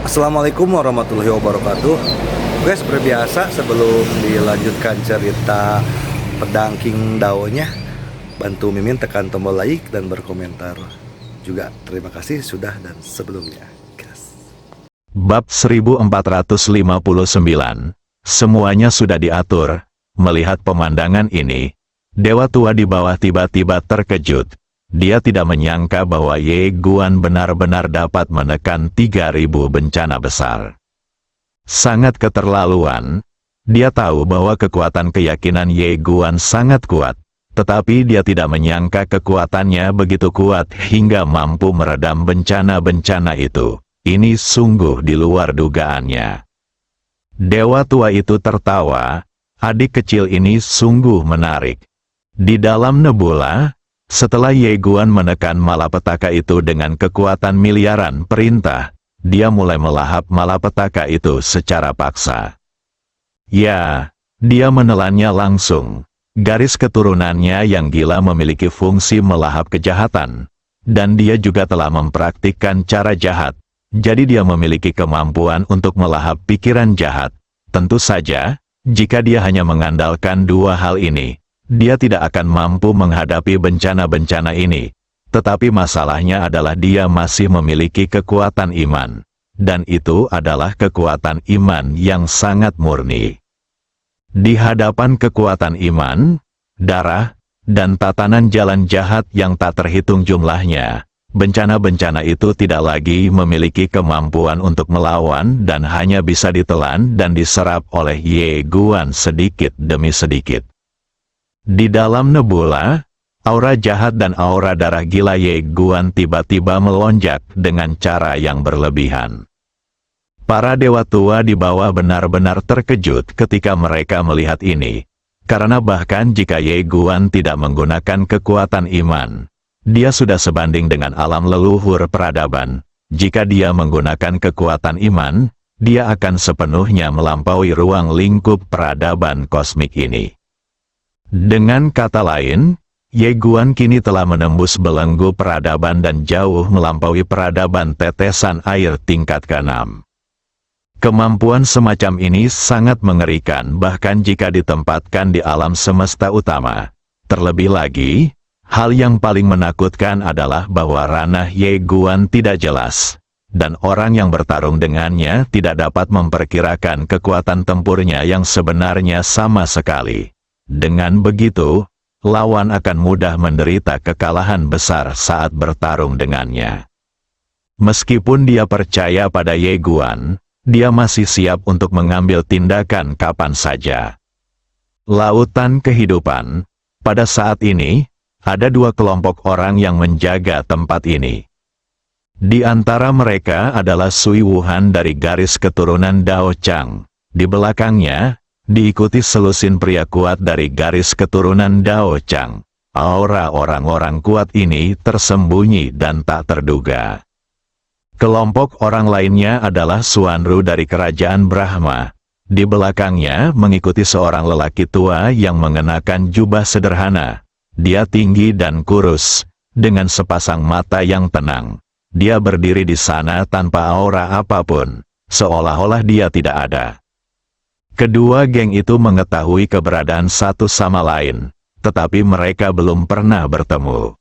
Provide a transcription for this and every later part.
Assalamualaikum warahmatullahi wabarakatuh. Oke, seperti biasa sebelum dilanjutkan cerita pedang King Dao-nya, bantu Mimin tekan tombol like dan berkomentar. Juga terima kasih sudah dan sebelumnya. Gas. Bab 1459. Semuanya sudah diatur. Melihat pemandangan ini, Dewa Tua di bawah tiba-tiba terkejut. Dia tidak menyangka bahwa Ye Guan benar-benar dapat menekan 3.000 bencana besar. Sangat keterlaluan. Dia tahu bahwa kekuatan keyakinan Ye Guan sangat kuat, tetapi dia tidak menyangka kekuatannya begitu kuat hingga mampu meredam bencana-bencana itu. Ini sungguh di luar dugaannya. Dewa Tua itu tertawa. Adik kecil ini sungguh menarik. Di dalam nebula, setelah Ye Guan menekan malapetaka itu dengan kekuatan miliaran perintah, dia mulai melahap malapetaka itu secara paksa. Ya, dia menelannya langsung. Garis keturunannya yang gila memiliki fungsi melahap kejahatan, dan dia juga telah mempraktikkan cara jahat, jadi dia memiliki kemampuan untuk melahap pikiran jahat. Tentu saja, jika dia hanya mengandalkan dua hal ini, dia tidak akan mampu menghadapi bencana-bencana ini. Tetapi masalahnya adalah dia masih memiliki kekuatan iman. Dan itu adalah kekuatan iman yang sangat murni. Di hadapan kekuatan iman, darah, dan tatanan jalan jahat yang tak terhitung jumlahnya, bencana-bencana itu tidak lagi memiliki kemampuan untuk melawan dan hanya bisa ditelan dan diserap oleh Ye Guan sedikit demi sedikit. Di dalam nebula, aura jahat dan aura darah gila Ye Guan tiba-tiba melonjak dengan cara yang berlebihan. Para dewa tua di bawah benar-benar terkejut ketika mereka melihat ini, karena bahkan jika Ye Guan tidak menggunakan kekuatan iman, dia sudah sebanding dengan alam leluhur peradaban. Jika dia menggunakan kekuatan iman, dia akan sepenuhnya melampaui ruang lingkup peradaban kosmik ini. Dengan kata lain, Ye Guan kini telah menembus belenggu peradaban dan jauh melampaui peradaban tetesan air tingkat ke-6. Kemampuan semacam ini sangat mengerikan bahkan jika ditempatkan di alam semesta utama. Terlebih lagi, hal yang paling menakutkan adalah bahwa ranah Ye Guan tidak jelas, dan orang yang bertarung dengannya tidak dapat memperkirakan kekuatan tempurnya yang sebenarnya sama sekali. Dengan begitu, lawan akan mudah menderita kekalahan besar saat bertarung dengannya. Meskipun dia percaya pada Ye Guan, dia masih siap untuk mengambil tindakan kapan saja. Lautan kehidupan. Pada saat ini, ada dua kelompok orang yang menjaga tempat ini. Di antara mereka adalah Sui Wuhan dari garis keturunan Dao Chang. Di belakangnya, diikuti selusin pria kuat dari garis keturunan Dao Chang. Aura orang-orang kuat ini tersembunyi dan tak terduga. Kelompok orang lainnya adalah Suanru dari kerajaan Brahma. Di belakangnya mengikuti seorang lelaki tua yang mengenakan jubah sederhana. Dia tinggi dan kurus, dengan sepasang mata yang tenang. Dia berdiri di sana tanpa aura apapun, seolah-olah dia tidak ada. Kedua geng itu mengetahui keberadaan satu sama lain, tetapi mereka belum pernah bertemu.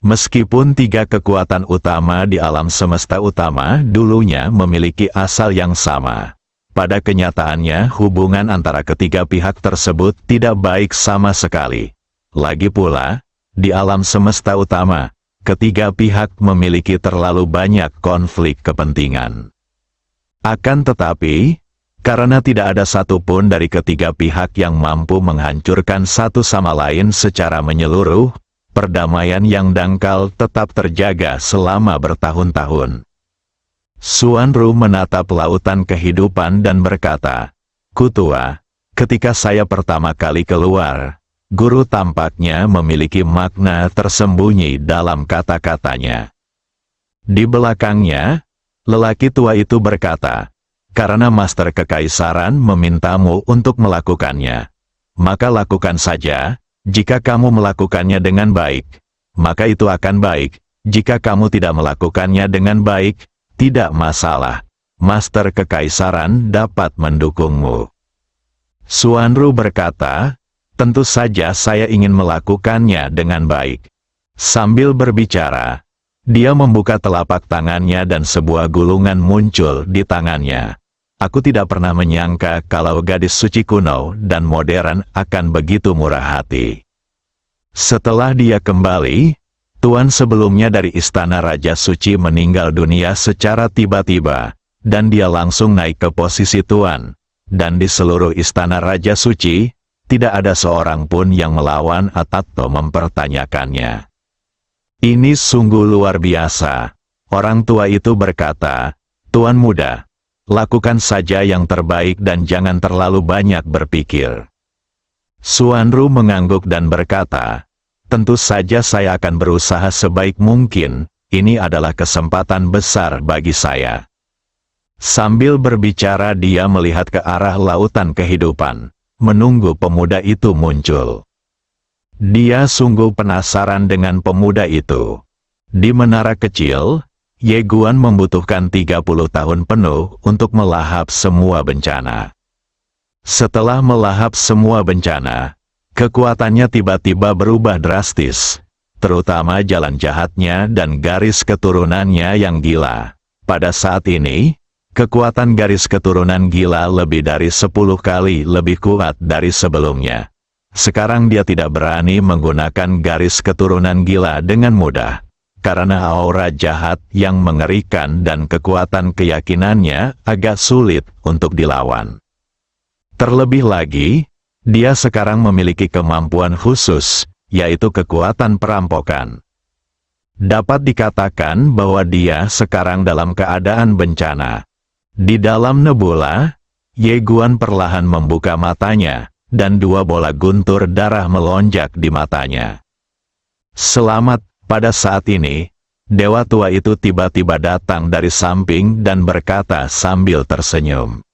Meskipun tiga kekuatan utama di alam semesta utama dulunya memiliki asal yang sama, pada kenyataannya hubungan antara ketiga pihak tersebut tidak baik sama sekali. Lagi pula, di alam semesta utama, ketiga pihak memiliki terlalu banyak konflik kepentingan. Akan tetapi, karena tidak ada satupun dari ketiga pihak yang mampu menghancurkan satu sama lain secara menyeluruh, perdamaian yang dangkal tetap terjaga selama bertahun-tahun. Suanru menatap lautan kehidupan dan berkata, "Kutua, ketika saya pertama kali keluar, guru tampaknya memiliki makna tersembunyi dalam kata-katanya." Di belakangnya, lelaki tua itu berkata, "Karena Master Kekaisaran memintamu untuk melakukannya, maka lakukan saja. Jika kamu melakukannya dengan baik, maka itu akan baik. Jika kamu tidak melakukannya dengan baik, tidak masalah. Master Kekaisaran dapat mendukungmu. Xuanru berkata, tentu saja saya ingin melakukannya dengan baik. Sambil berbicara, dia membuka telapak tangannya dan sebuah gulungan muncul di tangannya. Aku tidak pernah menyangka kalau gadis suci kuno dan modern akan begitu murah hati. Setelah dia kembali, tuan sebelumnya dari istana Raja Suci meninggal dunia secara tiba-tiba, dan dia langsung naik ke posisi tuan. Dan di seluruh istana Raja Suci, tidak ada seorang pun yang melawan atau mempertanyakannya. Ini sungguh luar biasa. Orang tua itu berkata, Tuan muda, lakukan saja yang terbaik dan jangan terlalu banyak berpikir. Xuanru mengangguk dan berkata, tentu saja saya akan berusaha sebaik mungkin, ini adalah kesempatan besar bagi saya. Sambil berbicara dia melihat ke arah lautan kehidupan, menunggu pemuda itu muncul. Dia sungguh penasaran dengan pemuda itu. Di menara kecil, Ye Guan membutuhkan 30 tahun penuh untuk melahap semua bencana. Setelah melahap semua bencana, kekuatannya tiba-tiba berubah drastis, terutama jalan jahatnya dan garis keturunannya yang gila. Pada saat ini, kekuatan garis keturunan gila lebih dari 10 kali lebih kuat dari sebelumnya. Sekarang dia tidak berani menggunakan garis keturunan gila dengan mudah, karena aura jahat yang mengerikan dan kekuatan keyakinannya agak sulit untuk dilawan. Terlebih lagi, dia sekarang memiliki kemampuan khusus, yaitu kekuatan perampokan. Dapat dikatakan bahwa dia sekarang dalam keadaan bencana. Di dalam nebula, Ye Guan perlahan membuka matanya, dan 2 bola guntur darah melonjak di matanya. Selamat. Pada saat ini, dewa tua itu tiba-tiba datang dari samping dan berkata sambil tersenyum.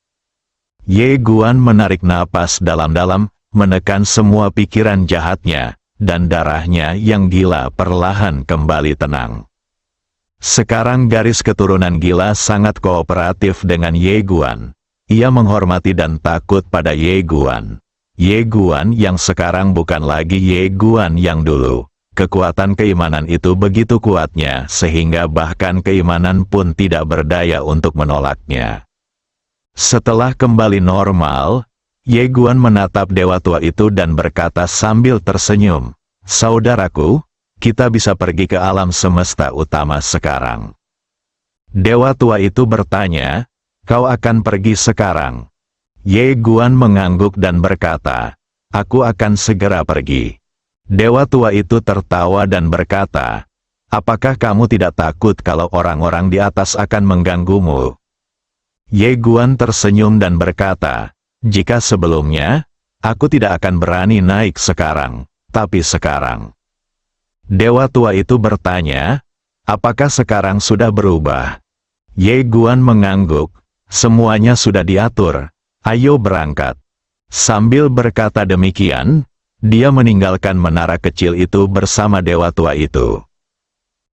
Ye Guan menarik napas dalam-dalam, menekan semua pikiran jahatnya, dan darahnya yang gila perlahan kembali tenang. Sekarang garis keturunan gila sangat kooperatif dengan Ye Guan. Ia menghormati dan takut pada Ye Guan. Ye Guan yang sekarang bukan lagi Ye Guan yang dulu. Kekuatan keimanan itu begitu kuatnya sehingga bahkan keimanan pun tidak berdaya untuk menolaknya. Setelah kembali normal, Ye Guan menatap dewa tua itu dan berkata sambil tersenyum, "Saudaraku, kita bisa pergi ke alam semesta utama sekarang." Dewa tua itu bertanya, "Kau akan pergi sekarang?" Ye Guan mengangguk dan berkata, "Aku akan segera pergi." Dewa tua itu tertawa dan berkata, "Apakah kamu tidak takut kalau orang-orang di atas akan mengganggumu?" Ye Guan tersenyum dan berkata, "Jika sebelumnya, aku tidak akan berani naik sekarang, tapi sekarang." Dewa tua itu bertanya, "Apakah sekarang sudah berubah?" Ye Guan mengangguk, "Semuanya sudah diatur, ayo berangkat." Sambil berkata demikian, dia meninggalkan menara kecil itu bersama dewa tua itu.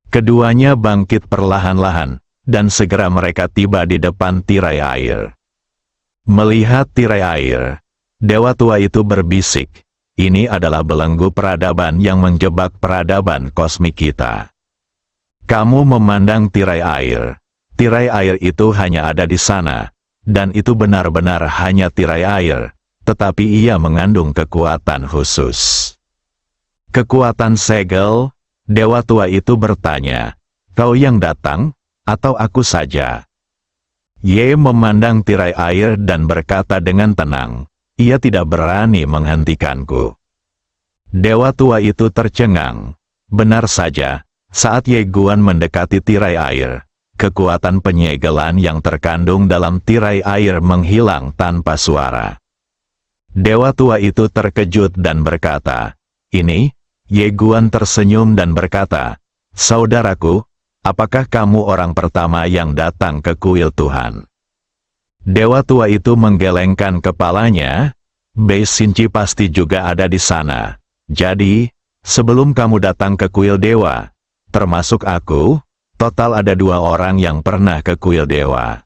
Keduanya bangkit perlahan-lahan, dan segera mereka tiba di depan tirai air. Melihat tirai air, dewa tua itu berbisik, "Ini adalah belenggu peradaban yang menjebak peradaban kosmik kita." Kamu memandang tirai air. Tirai air itu hanya ada di sana, dan itu benar-benar hanya tirai air. Tetapi ia mengandung kekuatan khusus. Kekuatan segel, dewa tua itu bertanya, "Kau yang datang, atau aku saja?" Ye memandang tirai air dan berkata dengan tenang, "Ia tidak berani menghentikanku." Dewa tua itu tercengang. Benar saja, saat Ye Guan mendekati tirai air, kekuatan penyegelan yang terkandung dalam tirai air menghilang tanpa suara. Dewa tua itu terkejut dan berkata, "Ini?" Ye Guan tersenyum dan berkata, "Saudaraku, apakah kamu orang pertama yang datang ke kuil Tuhan?" Dewa tua itu menggelengkan kepalanya, "Bei Sinci pasti juga ada di sana. Jadi, sebelum kamu datang ke kuil dewa, termasuk aku, total ada 2 orang yang pernah ke kuil dewa."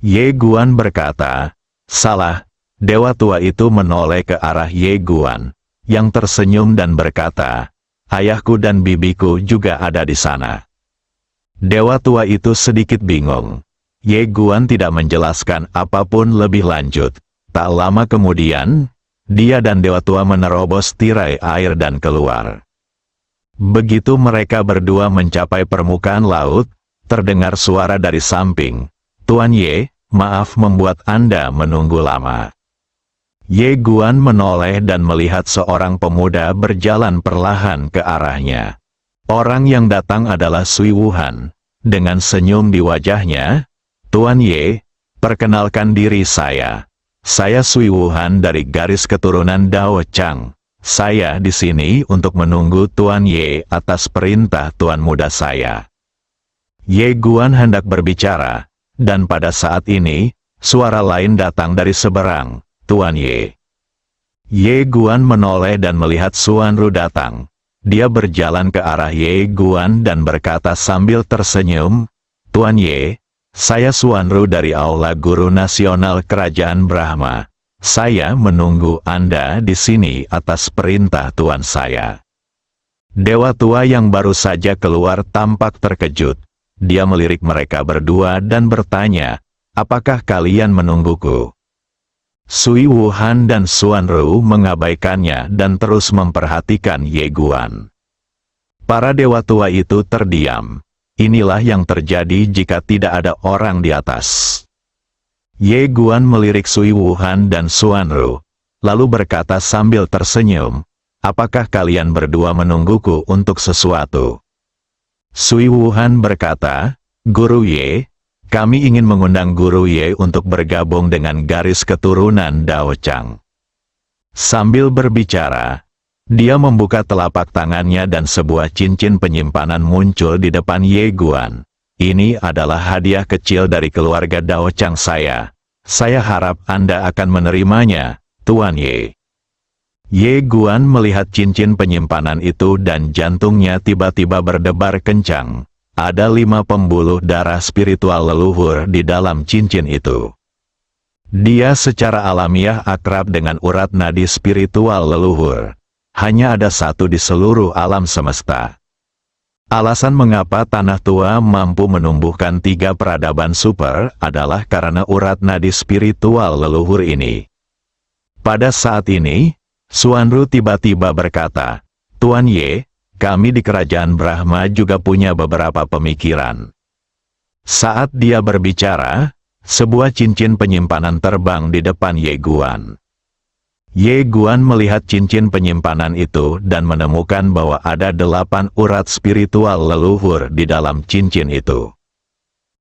Ye Guan berkata, "Salah." Dewa tua itu menoleh ke arah Ye Guan, yang tersenyum dan berkata, "Ayahku dan bibiku juga ada di sana." Dewa tua itu sedikit bingung. Ye Guan tidak menjelaskan apapun lebih lanjut. Tak lama kemudian, dia dan Dewa tua menerobos tirai air dan keluar. Begitu mereka berdua mencapai permukaan laut, terdengar suara dari samping, "Tuan Ye, maaf membuat Anda menunggu lama." Ye Guan menoleh dan melihat seorang pemuda berjalan perlahan ke arahnya. Orang yang datang adalah Sui Wuhan. Dengan senyum di wajahnya, "Tuan Ye, perkenalkan diri saya. Saya Sui Wuhan dari garis keturunan Dao Chang. Saya di sini untuk menunggu Tuan Ye atas perintah Tuan muda saya." Ye Guan hendak berbicara, dan pada saat ini, suara lain datang dari seberang, "Tuan Ye." Ye Guan menoleh dan melihat Xuanru datang. Dia berjalan ke arah Ye Guan dan berkata sambil tersenyum, "Tuan Ye, saya Xuanru dari Aula Guru Nasional Kerajaan Brahma. Saya menunggu Anda di sini atas perintah Tuan saya." Dewa tua yang baru saja keluar tampak terkejut. Dia melirik mereka berdua dan bertanya, "Apakah kalian menungguku?" Sui Wuhan dan Xuanru mengabaikannya dan terus memperhatikan Ye Guan. Para dewa tua itu terdiam. Inilah yang terjadi jika tidak ada orang di atas. Ye Guan melirik Sui Wuhan dan Xuanru, lalu berkata sambil tersenyum, "Apakah kalian berdua menungguku untuk sesuatu?" Sui Wuhan berkata, "Guru Ye, kami ingin mengundang Guru Ye untuk bergabung dengan garis keturunan Dao Chang." Sambil berbicara, dia membuka telapak tangannya dan sebuah cincin penyimpanan muncul di depan Ye Guan. "Ini adalah hadiah kecil dari keluarga Dao Chang saya. Saya harap Anda akan menerimanya, Tuan Ye." Ye Guan melihat cincin penyimpanan itu dan jantungnya tiba-tiba berdebar kencang. Ada 5 pembuluh darah spiritual leluhur di dalam cincin itu. Dia secara alamiah akrab dengan urat nadi spiritual leluhur. Hanya ada satu di seluruh alam semesta. Alasan mengapa Tanah Tua mampu menumbuhkan 3 peradaban super adalah karena urat nadi spiritual leluhur ini. Pada saat ini, Xuanru tiba-tiba berkata, "Tuan Ye, kami di Kerajaan Brahma juga punya beberapa pemikiran." Saat dia berbicara, sebuah cincin penyimpanan terbang di depan Ye Guan. Ye Guan melihat cincin penyimpanan itu dan menemukan bahwa ada 8 urat spiritual leluhur di dalam cincin itu.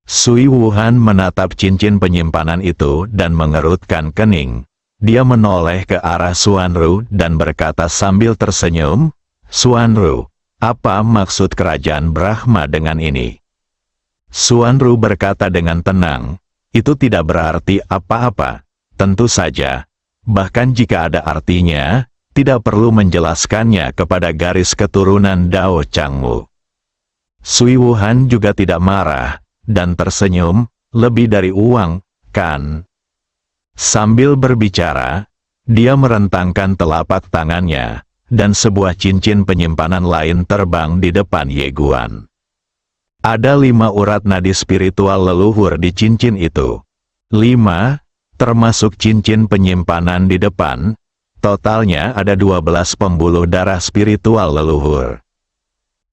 Sui Wuhan menatap cincin penyimpanan itu dan mengerutkan kening. Dia menoleh ke arah Xuanru dan berkata sambil tersenyum, "Xuanru, apa maksud Kerajaan Brahma dengan ini?" Xuanru berkata dengan tenang, "Itu tidak berarti apa-apa. Tentu saja. Bahkan jika ada artinya, tidak perlu menjelaskannya kepada garis keturunan Dao Changmu." Sui Wuhan juga tidak marah, dan tersenyum, "Lebih dari uang, kan?" Sambil berbicara, dia merentangkan telapak tangannya, dan sebuah cincin penyimpanan lain terbang di depan Ye Guan. Ada 5 urat nadi spiritual leluhur di cincin itu. 5, termasuk cincin penyimpanan di depan, totalnya ada 12 pembuluh darah spiritual leluhur.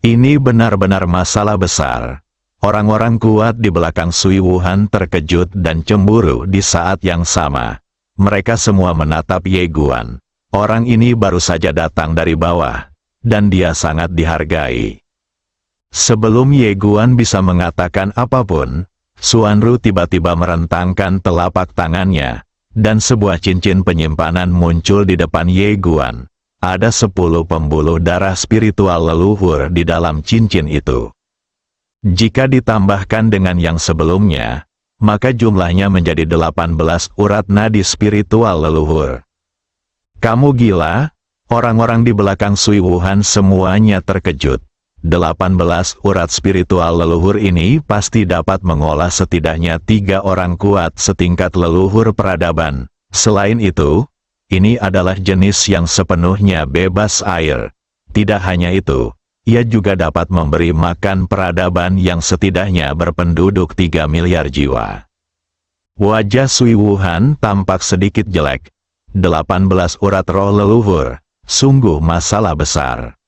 Ini benar-benar masalah besar. Orang-orang kuat di belakang Sui Wuhan terkejut dan cemburu di saat yang sama. Mereka semua menatap Ye Guan. Orang ini baru saja datang dari bawah, dan dia sangat dihargai. Sebelum Ye Guan bisa mengatakan apapun, Xuanru tiba-tiba merentangkan telapak tangannya, dan sebuah cincin penyimpanan muncul di depan Ye Guan. Ada 10 pembuluh darah spiritual leluhur di dalam cincin itu. Jika ditambahkan dengan yang sebelumnya, maka jumlahnya menjadi 18 urat nadi spiritual leluhur. "Kamu gila?" Orang-orang di belakang Sui Wuhan semuanya terkejut. 18 urat spiritual leluhur ini pasti dapat mengolah setidaknya 3 orang kuat setingkat leluhur peradaban. Selain itu, ini adalah jenis yang sepenuhnya bebas air. Tidak hanya itu, ia juga dapat memberi makan peradaban yang setidaknya berpenduduk 3 miliar jiwa. Wajah Sui Wuhan tampak sedikit jelek. 18 urat roh leluhur, sungguh masalah besar.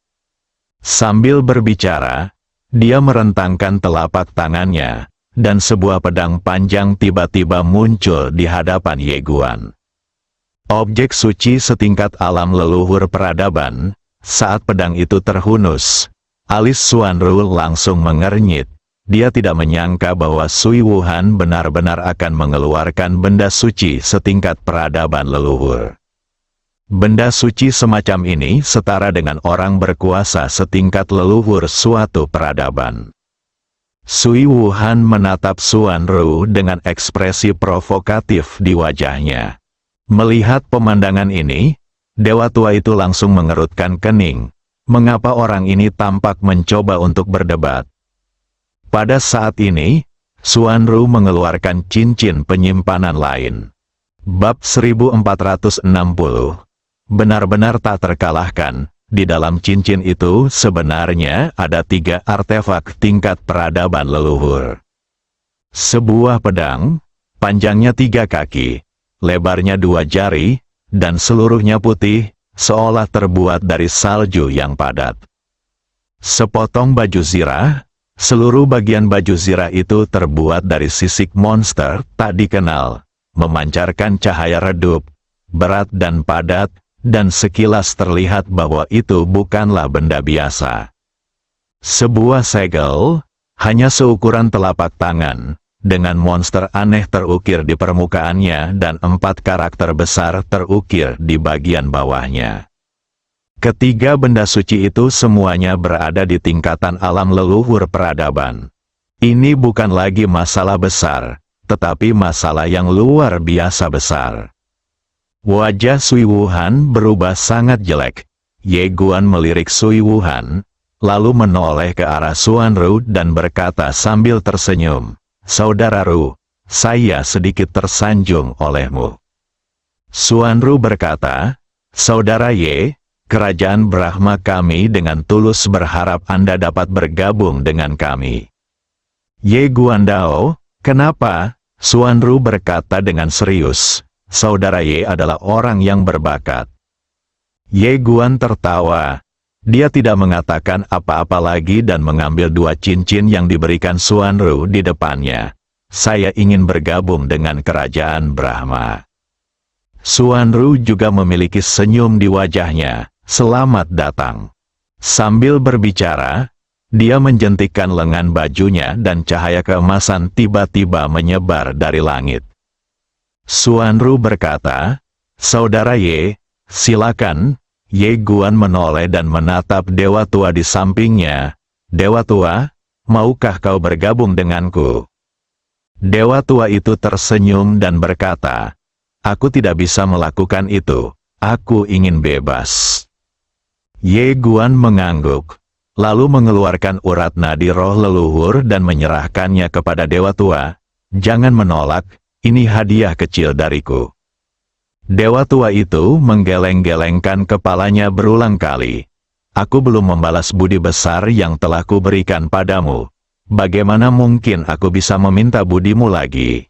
Sambil berbicara, dia merentangkan telapak tangannya, dan sebuah pedang panjang tiba-tiba muncul di hadapan Ye Guan. Objek suci setingkat alam leluhur peradaban. Saat pedang itu terhunus, alis Xuanru langsung mengernyit. Dia tidak menyangka bahwa Sui Wuhan benar-benar akan mengeluarkan benda suci setingkat peradaban leluhur. Benda suci semacam ini setara dengan orang berkuasa setingkat leluhur suatu peradaban. Sui Wuhan menatap Xuanru dengan ekspresi provokatif di wajahnya. Melihat pemandangan ini, dewa tua itu langsung mengerutkan kening. Mengapa orang ini tampak mencoba untuk berdebat? Pada saat ini, Xuanru mengeluarkan cincin penyimpanan lain. Bab 1460. Benar-benar tak terkalahkan. Di dalam cincin itu sebenarnya ada 3 artefak tingkat peradaban leluhur. Sebuah pedang, panjangnya 3 kaki, lebarnya 2 jari, dan seluruhnya putih, seolah terbuat dari salju yang padat. Sepotong baju zirah, seluruh bagian baju zirah itu terbuat dari sisik monster tak dikenal, memancarkan cahaya redup, berat dan padat, dan sekilas terlihat bahwa itu bukanlah benda biasa. Sebuah segel, hanya seukuran telapak tangan, dengan monster aneh terukir di permukaannya dan 4 karakter besar terukir di bagian bawahnya. Ketiga benda suci itu semuanya berada di tingkatan alam leluhur peradaban. Ini bukan lagi masalah besar, tetapi masalah yang luar biasa besar. Wajah Sui Wuhan berubah sangat jelek. Ye Guan melirik Sui Wuhan, lalu menoleh ke arah Xuanru dan berkata sambil tersenyum, "Saudara Ru, saya sedikit tersanjung olehmu." Xuanru berkata, "Saudara Ye, kerajaan Brahma kami dengan tulus berharap Anda dapat bergabung dengan kami." Ye Guandao, kenapa? Xuanru berkata dengan serius. Saudara Ye adalah orang yang berbakat. Ye Guan tertawa. Dia tidak mengatakan apa-apa lagi dan mengambil 2 cincin yang diberikan Xuanru di depannya. "Saya ingin bergabung dengan kerajaan Brahma." Xuanru juga memiliki senyum di wajahnya. "Selamat datang." Sambil berbicara, dia menjentikkan lengan bajunya dan cahaya keemasan tiba-tiba menyebar dari langit. Xuanru berkata, "Saudara Ye, silakan." Ye Guan menoleh dan menatap dewa tua di sampingnya. "Dewa tua, maukah kau bergabung denganku?" Dewa tua itu tersenyum dan berkata, "Aku tidak bisa melakukan itu. Aku ingin bebas." Ye Guan mengangguk, lalu mengeluarkan urat nadi roh leluhur dan menyerahkannya kepada dewa tua. "Jangan menolak. Ini hadiah kecil dariku." Dewa tua itu menggeleng-gelengkan kepalanya berulang kali. "Aku belum membalas budi besar yang telah kuberikan padamu. Bagaimana mungkin aku bisa meminta budimu lagi?"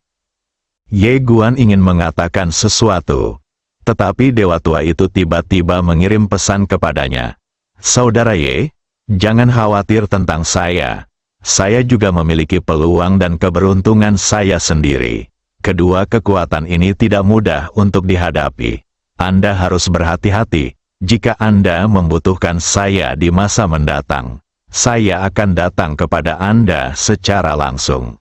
Ye Guan ingin mengatakan sesuatu, tetapi dewa tua itu tiba-tiba mengirim pesan kepadanya. "Saudara Ye, jangan khawatir tentang saya. Saya juga memiliki peluang dan keberuntungan saya sendiri. Kedua kekuatan ini tidak mudah untuk dihadapi. Anda harus berhati-hati. Jika Anda membutuhkan saya di masa mendatang, saya akan datang kepada Anda secara langsung."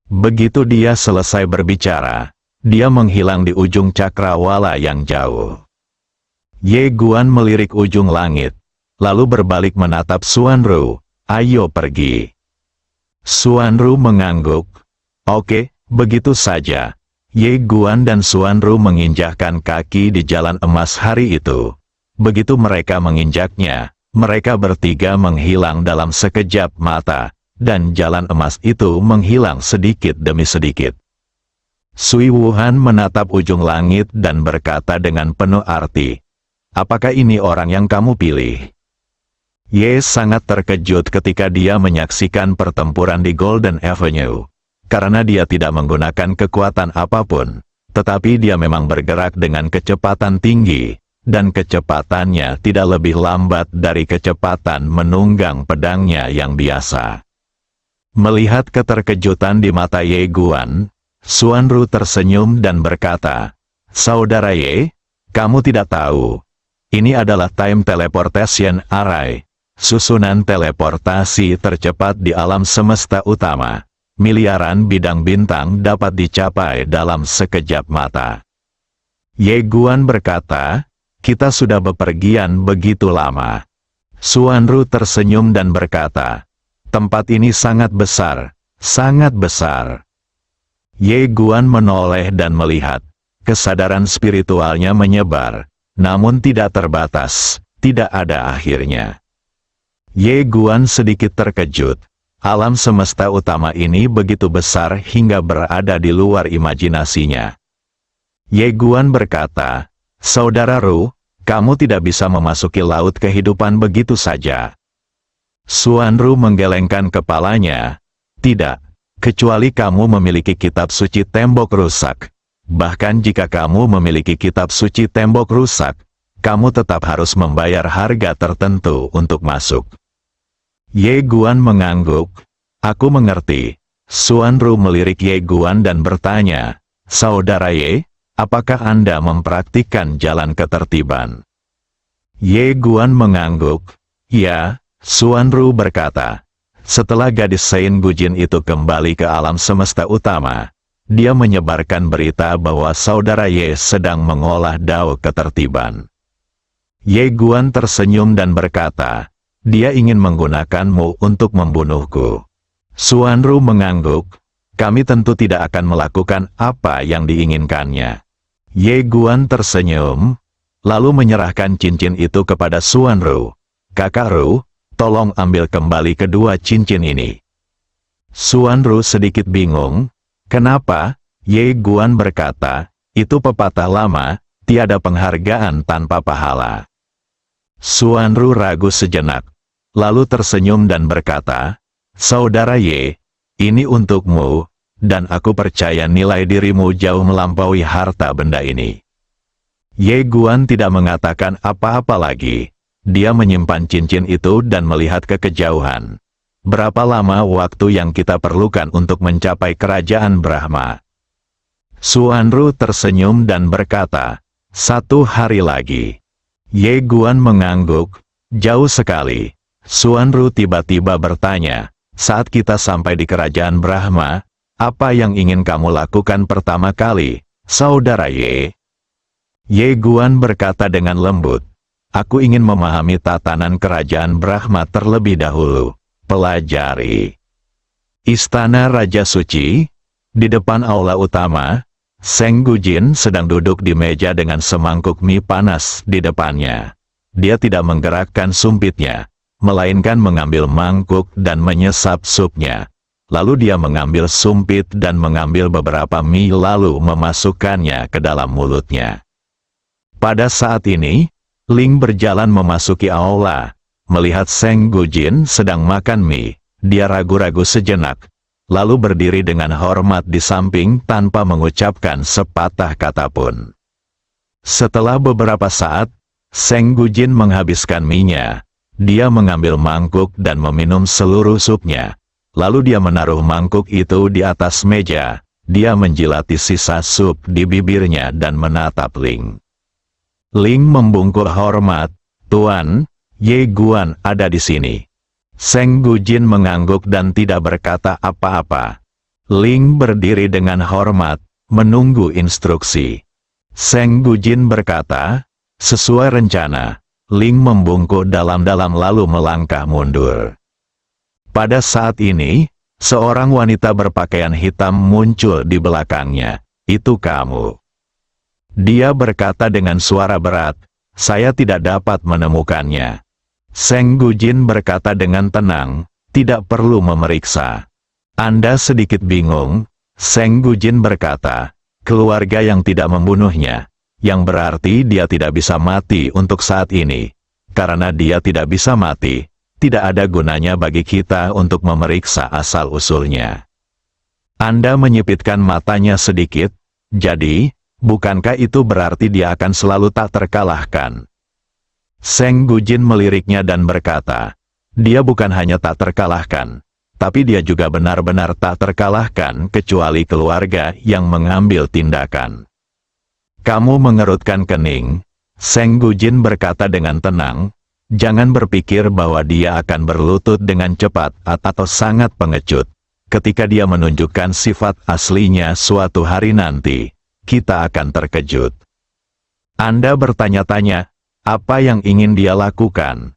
Begitu dia selesai berbicara, dia menghilang di ujung cakrawala yang jauh. Ye Guan melirik ujung langit, lalu berbalik menatap Xuanru. "Ayo pergi." Xuanru mengangguk. "Oke. Begitu saja." Ye Guan dan Xuanru menginjakkan kaki di jalan emas hari itu. Begitu mereka menginjaknya, Mereka bertiga menghilang dalam sekejap mata, dan jalan emas itu menghilang sedikit demi sedikit. Sui Wuhan menatap ujung langit dan berkata dengan penuh arti, "Apakah ini orang yang kamu pilih?" Ye sangat terkejut ketika dia menyaksikan pertempuran di Golden Avenue, karena dia tidak menggunakan kekuatan apapun, tetapi dia memang bergerak dengan kecepatan tinggi, dan kecepatannya tidak lebih lambat dari kecepatan menunggang pedangnya yang biasa. Melihat keterkejutan di mata Ye Guan, Xuanru tersenyum dan berkata, "Saudara Ye, kamu tidak tahu. Ini adalah Time Teleportation Array, susunan teleportasi tercepat di alam semesta utama. Miliaran bidang bintang dapat dicapai dalam sekejap mata." Ye Guan berkata, "Kita sudah bepergian begitu lama." Xuanru tersenyum dan berkata, "Tempat ini sangat besar, sangat besar." Ye Guan menoleh dan melihat, kesadaran spiritualnya menyebar, namun tidak terbatas, tidak ada akhirnya. Ye Guan sedikit terkejut. Alam semesta utama ini begitu besar hingga berada di luar imajinasinya. Ye Guan berkata, "Saudara Ru, kamu tidak bisa memasuki laut kehidupan begitu saja." Xuanru menggelengkan kepalanya. "Tidak, kecuali kamu memiliki kitab suci tembok rusak. Bahkan jika kamu memiliki kitab suci tembok rusak, kamu tetap harus membayar harga tertentu untuk masuk." Ye Guan mengangguk. "Aku mengerti." Xuanru melirik Ye Guan dan bertanya, "Saudara Ye, apakah Anda mempraktikkan jalan ketertiban?" Ye Guan mengangguk. "Ya." Xuanru berkata. Setelah gadis Sein Gujin itu kembali ke alam semesta utama, dia menyebarkan berita bahwa saudara Ye sedang mengolah dao ketertiban. Ye Guan tersenyum dan berkata, "Dia ingin menggunakanmu untuk membunuhku." Xuanru mengangguk. "Kami tentu tidak akan melakukan apa yang diinginkannya." Ye Guan tersenyum, lalu menyerahkan cincin itu kepada Xuanru. "Kakak Ru, tolong ambil kembali kedua cincin ini." Xuanru sedikit bingung. "Kenapa?" Ye Guan berkata, "Itu pepatah lama, tiada penghargaan tanpa pahala." Xuanru ragu sejenak, lalu tersenyum dan berkata, "Saudara Ye, ini untukmu, dan aku percaya nilai dirimu jauh melampaui harta benda ini." Ye Guan tidak mengatakan apa-apa lagi. Dia menyimpan cincin itu dan melihat ke kejauhan. "Berapa lama waktu yang kita perlukan untuk mencapai kerajaan Brahma?" Xuanru tersenyum dan berkata, "1 hari lagi." Ye Guan mengangguk. "Jauh sekali." Xuanru tiba-tiba bertanya, "Saat kita sampai di kerajaan Brahma, apa yang ingin kamu lakukan pertama kali, saudara Ye?" Ye Guan berkata dengan lembut, "Aku ingin memahami tatanan kerajaan Brahma terlebih dahulu. Pelajari." Istana Raja Suci. Di depan aula utama, Seng Gujin sedang duduk di meja dengan semangkuk mie panas di depannya. Dia tidak menggerakkan sumpitnya, melainkan mengambil mangkuk dan menyesap supnya. Lalu dia mengambil sumpit dan mengambil beberapa mie lalu memasukkannya ke dalam mulutnya. Pada saat ini, Ling berjalan memasuki aula. Melihat Seng Gujin sedang makan mie, dia ragu-ragu sejenak, lalu berdiri dengan hormat di samping tanpa mengucapkan sepatah kata pun. Setelah beberapa saat, Seng Gujin menghabiskan mie-nya. Dia mengambil mangkuk dan meminum seluruh supnya. Lalu dia menaruh mangkuk itu di atas meja. Dia menjilati sisa sup di bibirnya dan menatap Ling. Ling membungkuk hormat, "Tuan, Ye Guan ada di sini." Seng Gujin mengangguk dan tidak berkata apa-apa. Ling berdiri dengan hormat, menunggu instruksi. Seng Gujin berkata, "Sesuai rencana." Ling membungkuk dalam-dalam lalu melangkah mundur. Pada saat ini, seorang wanita berpakaian hitam muncul di belakangnya. "Itu kamu." Dia berkata dengan suara berat, "Saya tidak dapat menemukannya." Seng Gujin berkata dengan tenang, tidak perlu memeriksa. Anda sedikit bingung, Seng Gujin berkata, keluarga yang tidak membunuhnya, yang berarti dia tidak bisa mati untuk saat ini. Karena dia tidak bisa mati, tidak ada gunanya bagi kita untuk memeriksa asal-usulnya. Anda menyipitkan matanya sedikit, jadi, bukankah itu berarti dia akan selalu tak terkalahkan? Seng Gujin meliriknya dan berkata, dia bukan hanya tak terkalahkan, tapi dia juga benar-benar tak terkalahkan kecuali keluarga yang mengambil tindakan. Kamu mengerutkan kening, Seng Gujin berkata dengan tenang, jangan berpikir bahwa dia akan berlutut dengan cepat atau sangat pengecut. Ketika dia menunjukkan sifat aslinya suatu hari nanti, kita akan terkejut. Anda bertanya-tanya, apa yang ingin dia lakukan?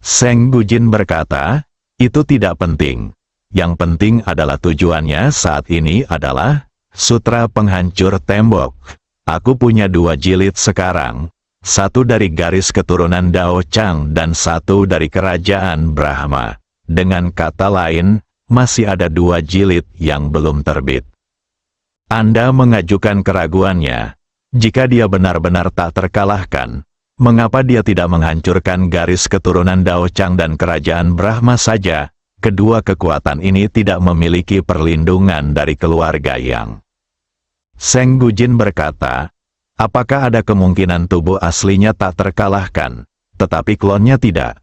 Seng Gujin berkata, itu tidak penting. Yang penting adalah tujuannya saat ini adalah sutra penghancur tembok. Aku punya 2 jilid sekarang, satu dari garis keturunan Dao Chang dan satu dari kerajaan Brahma. Dengan kata lain, masih ada 2 jilid yang belum terbit. Anda mengajukan keraguannya. Jika dia benar-benar tak terkalahkan, mengapa dia tidak menghancurkan garis keturunan Dao Chang dan kerajaan Brahma saja? Kedua kekuatan ini tidak memiliki perlindungan dari keluarga yang. Seng Gujin berkata, apakah ada kemungkinan tubuh aslinya tak terkalahkan, tetapi klonnya tidak?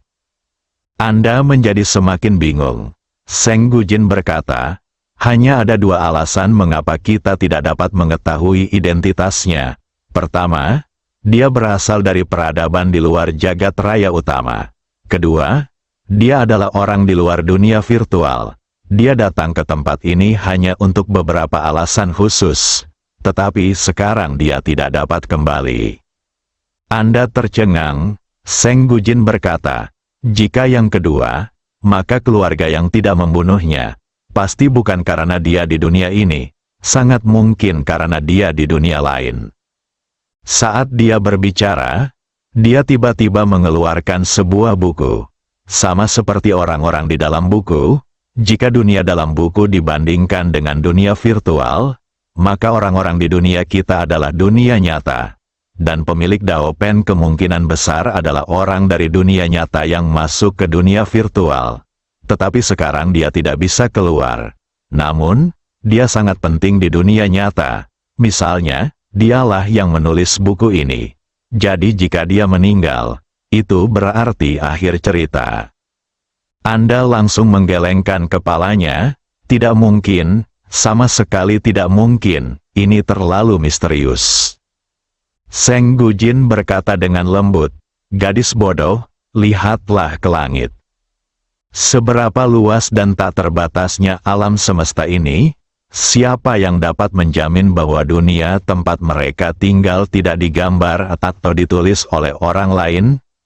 Anda menjadi semakin bingung. Seng Gujin berkata, hanya ada 2 alasan mengapa kita tidak dapat mengetahui identitasnya. Pertama, dia berasal dari peradaban di luar jagat raya utama. Kedua, dia adalah orang di luar dunia virtual. Dia datang ke tempat ini hanya untuk beberapa alasan khusus. Tetapi sekarang dia tidak dapat kembali. Anda tercengang, Seng Gujin berkata, jika yang kedua, maka keluarga yang tidak membunuhnya, pasti bukan karena dia di dunia ini, sangat mungkin karena dia di dunia lain. Saat dia berbicara, dia tiba-tiba mengeluarkan sebuah buku. Sama seperti orang-orang di dalam buku, jika dunia dalam buku dibandingkan dengan dunia virtual, maka orang-orang di dunia kita adalah dunia nyata. Dan pemilik Dao Pen kemungkinan besar adalah orang dari dunia nyata yang masuk ke dunia virtual. Tetapi sekarang dia tidak bisa keluar. Namun, dia sangat penting di dunia nyata. Misalnya, dialah yang menulis buku ini. Jadi jika dia meninggal, itu berarti akhir cerita. Anda langsung menggelengkan kepalanya, tidak mungkin, sama sekali tidak mungkin, ini terlalu misterius. Seng Gujin berkata dengan lembut, gadis bodoh, lihatlah ke langit. Seberapa luas dan tak terbatasnya alam semesta ini? Siapa yang dapat menjamin bahwa dunia tempat mereka tinggal tidak digambar atau ditulis oleh orang lain?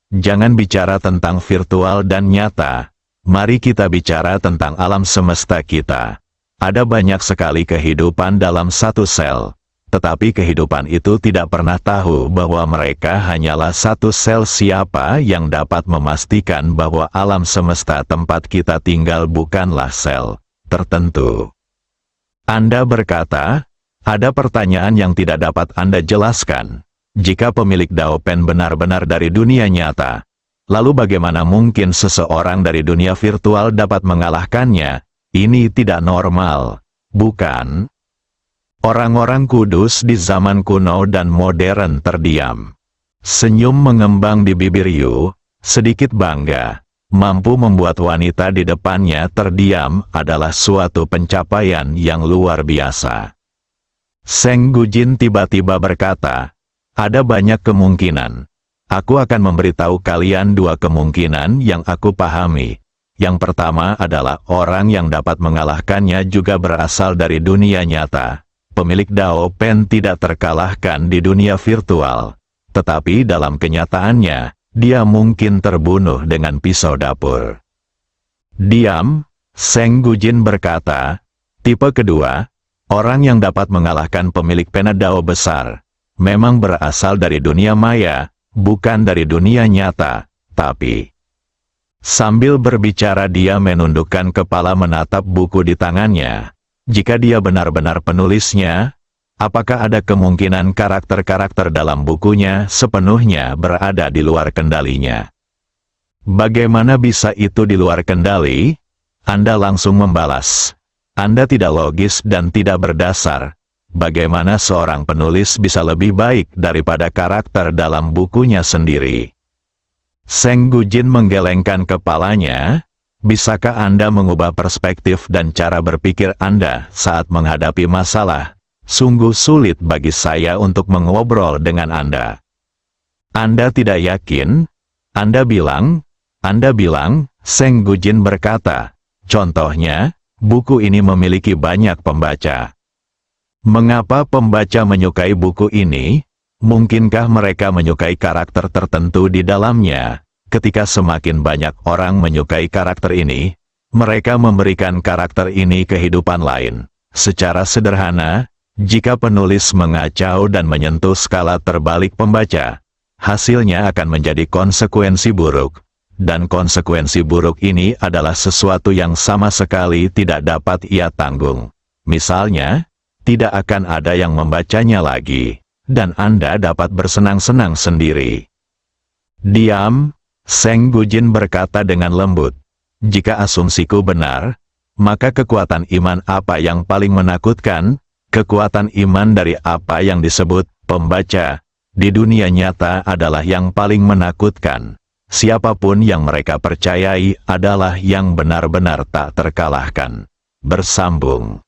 Jangan bicara tentang virtual dan nyata. Mari kita bicara tentang alam semesta kita. Ada banyak sekali kehidupan dalam satu sel. Tetapi kehidupan itu tidak pernah tahu bahwa mereka hanyalah satu sel. Siapa yang dapat memastikan bahwa alam semesta tempat kita tinggal bukanlah sel tertentu? Anda berkata, ada pertanyaan yang tidak dapat Anda jelaskan. Jika pemilik Dao Pen benar-benar dari dunia nyata, lalu bagaimana mungkin seseorang dari dunia virtual dapat mengalahkannya? Ini tidak normal, bukan? Orang-orang kudus di zaman kuno dan modern terdiam. Senyum mengembang di bibir Yu, sedikit bangga. Mampu membuat wanita di depannya terdiam adalah suatu pencapaian yang luar biasa. Seng Gujin tiba-tiba berkata, ada banyak kemungkinan. Aku akan memberitahu kalian 2 kemungkinan yang aku pahami. Yang pertama adalah orang yang dapat mengalahkannya juga berasal dari dunia nyata. Pemilik Dao Pen tidak terkalahkan di dunia virtual. Tetapi dalam kenyataannya, dia mungkin terbunuh dengan pisau dapur. Diam, Seng Gujin berkata, tipe kedua, orang yang dapat mengalahkan pemilik pena Dao besar, memang berasal dari dunia maya, bukan dari dunia nyata, tapi Sambil berbicara dia menundukkan kepala menatap buku di tangannya. Jika dia benar-benar penulisnya, apakah ada kemungkinan karakter-karakter dalam bukunya sepenuhnya berada di luar kendalinya? Bagaimana bisa itu di luar kendali? Anda langsung membalas. Anda tidak logis dan tidak berdasar. Bagaimana seorang penulis bisa lebih baik daripada karakter dalam bukunya sendiri? Seng Gujin menggelengkan kepalanya. Bisakah Anda mengubah perspektif dan cara berpikir Anda saat menghadapi masalah? Sungguh sulit bagi saya untuk mengobrol dengan Anda. Anda tidak yakin? Anda bilang, Seng Gujin berkata. Contohnya, buku ini memiliki banyak pembaca. Mengapa pembaca menyukai buku ini? Mungkinkah mereka menyukai karakter tertentu di dalamnya? Ketika semakin banyak orang menyukai karakter ini, mereka memberikan karakter ini kehidupan lain. Secara sederhana, jika penulis mengacau dan menyentuh skala terbalik pembaca, hasilnya akan menjadi konsekuensi buruk. Dan konsekuensi buruk ini adalah sesuatu yang sama sekali tidak dapat ia tanggung. Misalnya, tidak akan ada yang membacanya lagi. Dan Anda dapat bersenang-senang sendiri. Diam, Seng Gujin berkata dengan lembut. Jika asumsiku benar, maka kekuatan iman apa yang paling menakutkan? Kekuatan iman dari apa yang disebut pembaca di dunia nyata adalah yang paling menakutkan. Siapapun yang mereka percayai adalah yang benar-benar tak terkalahkan. Bersambung.